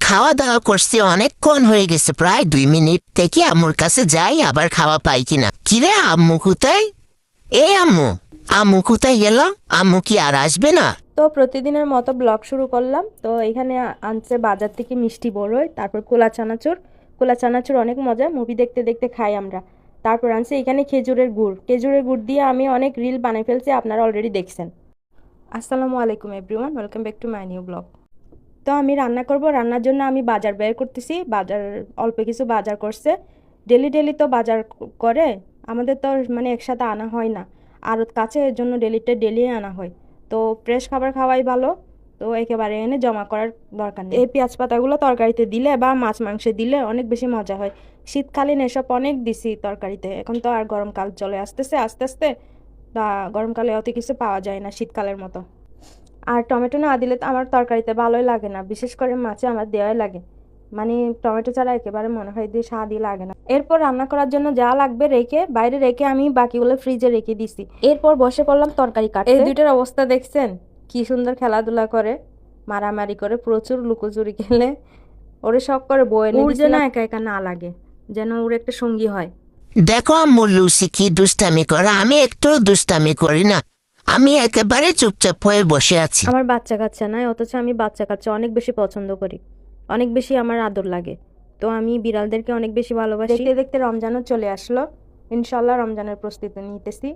খাওয়া দাওয়া করছি, অনেকক্ষণ হয়ে গেছে, প্রায় 2 মিনিট থেকে আম্মুর কাছে যাই আবার খাওয়া পাই কিনা। কিরে আম্মু কোথায়? আম্মু, আম্মু কোথায় গেল? আম্মু কি আর আসবে না? তো প্রতিদিনের মতো ব্লগ শুরু করলাম। তো এখানে আনছে বাজার থেকে মিষ্টি বড়ই, তারপর কোলা চানাচুর অনেক মজা, মুভি দেখতে দেখতে খাই আমরা। তারপর আনছে এখানে খেজুরের গুড় দিয়ে আমি অনেক রিল বানিয়ে ফেলছি, আপনারা অলরেডি দেখছেন। আসসালামু আলাইকুম everyone, welcome back to my new blog. তো আমি রান্না করব, রান্নার জন্য আমি বাজার বের করতেছি। বাজার অল্প কিছু বাজার করছে। ডেলি ডেলি তো বাজার করে আমাদের তো মানে একসাথে আনা হয় না, আর কাছে, এর জন্য ডেলি আনা হয়। তো ফ্রেশ খাবার খাওয়াই ভালো। তো একেবারে এনে জমা করার দরকার নেই। এই পেঁয়াজ পাতাগুলো তরকারিতে দিলে বা মাছ মাংসে দিলে অনেক বেশি মজা হয়। শীতকালীন এসব অনেক দিছি তরকারিতে, এখন তো আর গরমকাল চলে আসতেছে আস্তে আস্তে। তা গরমকালে অত কিছু পাওয়া যায় না শীতকালের মতো। আর টমেটো না দিলে তো আমার তরকারিতে ভালোই লাগে না, বিশেষ করে মাছে আমার দেওয়াই লাগে। মানে টমেটো ছাড়া একেবারে মনে হয় যে স্বাদই লাগে না। এরপর রান্না করার জন্য যা লাগবে বাইরে রেখে আমি বাকিগুলো ফ্রিজে রেখে দিছি। এরপর বসে পড়লাম তরকারি কাটতে। এই দুইটার অবস্থা দেখছেন, কি সুন্দর খেলাধুলা করে, মারামারি করে, প্রচুর লুকোচুরি খেলে। ওরে শখ করে বয়ে নিয়ে যেন একা একা না লাগে, যেন ওর একটা সঙ্গী হয়। দেখো আম্মু লুসি কি দুষ্টামি করে, আমি একটু দুষ্টামি করি না, আমি একেবারে চুপচাপ হয়ে বসে আছি। আমার বাচ্চা কাচ্চা নাই, অথচ আমি বাচ্চা কাচ্চা অনেক বেশি পছন্দ করি, অনেক বেশি আমার আদর লাগে। তো আমি বিড়ালদেরকে অনেক বেশি ভালোবাসি। দেখতে দেখতে রমজানও চলে আসলো। ইনশাল্লাহ রমজানের প্রস্তুতি নিতেছি।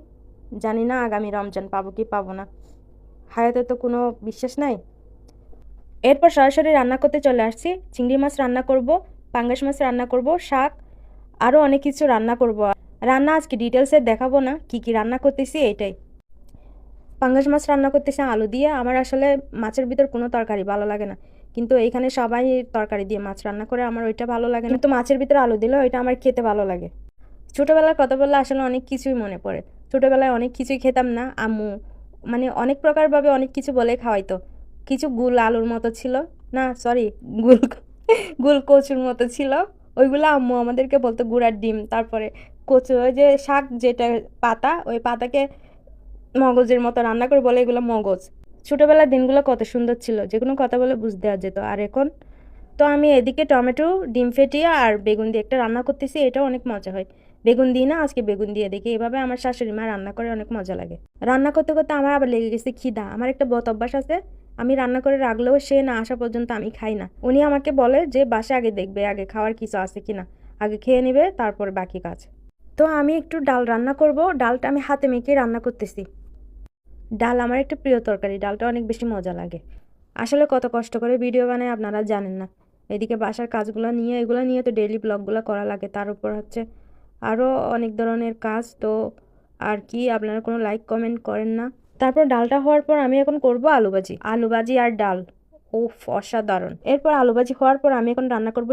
জানি না আগামী রমজান পাবো কি পাবো না, হায়াতে তো কোনো বিশ্বাস নাই। এরপর সরাসরি রান্না করতে চলে আসছি। চিংড়ি মাছ রান্না করব, পাঙ্গাস মাছ রান্না করব, শাক, আরও অনেক কিছু রান্না করব। রান্না আজকে ডিটেলসে দেখাবো না, কি কি রান্না করতেছি এটাই। পাঙ্গাস মাছ রান্না করতেছি আলু দিয়ে। আমার আসলে মাছের ভিতর কোনো তরকারি ভালো লাগে না, কিন্তু এইখানে সবাই তরকারি দিয়ে মাছ রান্না করে, আমার ওইটা ভালো লাগে না। কিন্তু মাছের ভিতরে আলু দিলে ওইটা আমার খেতে ভালো লাগে। ছোটোবেলার কথা বললে আসলে অনেক কিছুই মনে পড়ে। ছোটোবেলায় অনেক কিছুই খেতাম না, আম্মু মানে অনেক প্রকারভাবে অনেক কিছু বলে খাওয়াইতো। কিছু গুল আলুর মতো ছিল, না সরি, গুল গুল কচুর মতো ছিল, ওইগুলো আম্মু আমাদেরকে বলতো গুড়ার ডিম। তারপরে কচু, ওই যে শাক যেটা পাতা, ওই পাতাকে মগজের মতো রান্না করে বলে এগুলো মগজ। ছোটোবেলার দিনগুলো কত সুন্দর ছিল, যে কোনো কথা বলে বুঝতে দেওয়া যেত। আর এখন তো আমি এদিকে টমেটো, ডিম ফেটিয়ে আর বেগুন দিয়ে একটা রান্না করতেছি, এটাও অনেক মজা হয়। বেগুন দিই না, আজকে বেগুন দিয়ে দেখি, এভাবে আমার শাশুড়ি মা রান্না করে, অনেক মজা লাগে। রান্না করতে করতে আমার আবার লেগে গেছে খিদা। আমার একটা বদ অভ্যাস আছে, আমি রান্না করে রাখলেও সে না আসা পর্যন্ত আমি খাই না। উনি আমাকে বলে যে বাসা আগে দেখবে, আগে খাওয়ার কিছু আছে কিনা, আগে খেয়ে নেবে তারপর বাকি কাজ। তো আমি একটু ডাল রান্না করব, ডালটা আমি হাতে মেখে রান্না করতেছি। ডাল আমার একটা প্রিয় তরকারি, ডালটা অনেক বেশি মজা লাগে। আসলে কত কষ্ট করে ভিডিও বানায় আপনারা জানেন না। এদিকে বাসার কাজগুলো নিয়ে, এগুলো নিয়ে তো ডেইলি ব্লগগুলো করা লাগে, তার উপর হচ্ছে আরও অনেক ধরনের কাজ। তো আর কি, আপনারা কোনো লাইক কমেন্ট করেন না। তারপর ডালটা হওয়ার পর আমি এখন করব আলু ভাজি আর ডাল। উফ, অসাধারণ। এরপর আলু ভাজি হওয়ার পর আমি এখন রান্না করব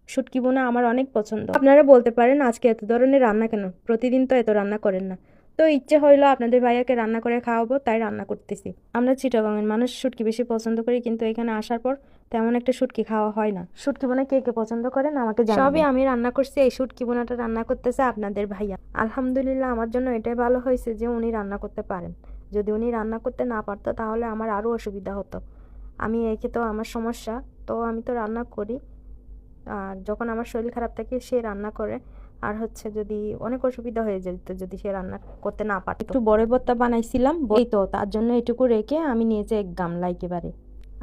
শুটকি বোনা আমার অনেক পছন্দ। আপনারা বলতে পারেন আজকে এত ধরনের রান্না কেন, প্রতিদিন তো এত রান্না করেন না। তো ইচ্ছে হইলো আপনাদের ভাইয়াকে রান্না করে খাওয়াবো, তাই রান্না করতেছি। আমরা চিটাগাংয়ের মানুষ শুটকি বেশি পছন্দ করি, কিন্তু এখানে আসার পর তেমন একটা শুটকি খাওয়া হয় না। শুটকি বোনা কে কে পছন্দ করেন আমাকে জানাবেন। সবই আমি রান্না করছি, এই শুটকি বোনাটা রান্না করতেছে আপনাদের ভাইয়া। আলহামদুলিল্লাহ, আমার জন্য এটাই ভালো হয়েছে যে উনি রান্না করতে পারেন। যদি উনি রান্না করতে না পারতো তাহলে আমার আরও অসুবিধা হতো। আমি একে তো আমার সমস্যা, তো আমি তো রান্না করি। আর যখন আমার শরীর খারাপ থাকে সে রান্না করে, আর হচ্ছে যদি অনেক অসুবিধা হয়ে যেত যদি সে রান্না করতে না পারত। একটু বড় ভর্তা বানাইছিলাম, এই তো তার জন্য এটুকু রেখে আমি নিয়েছি এক গামলা একেবারে।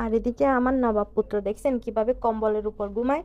আর এদিকে আমার নবাব পুত্র দেখছেন কিভাবে কম্বলের উপর ঘুমায়।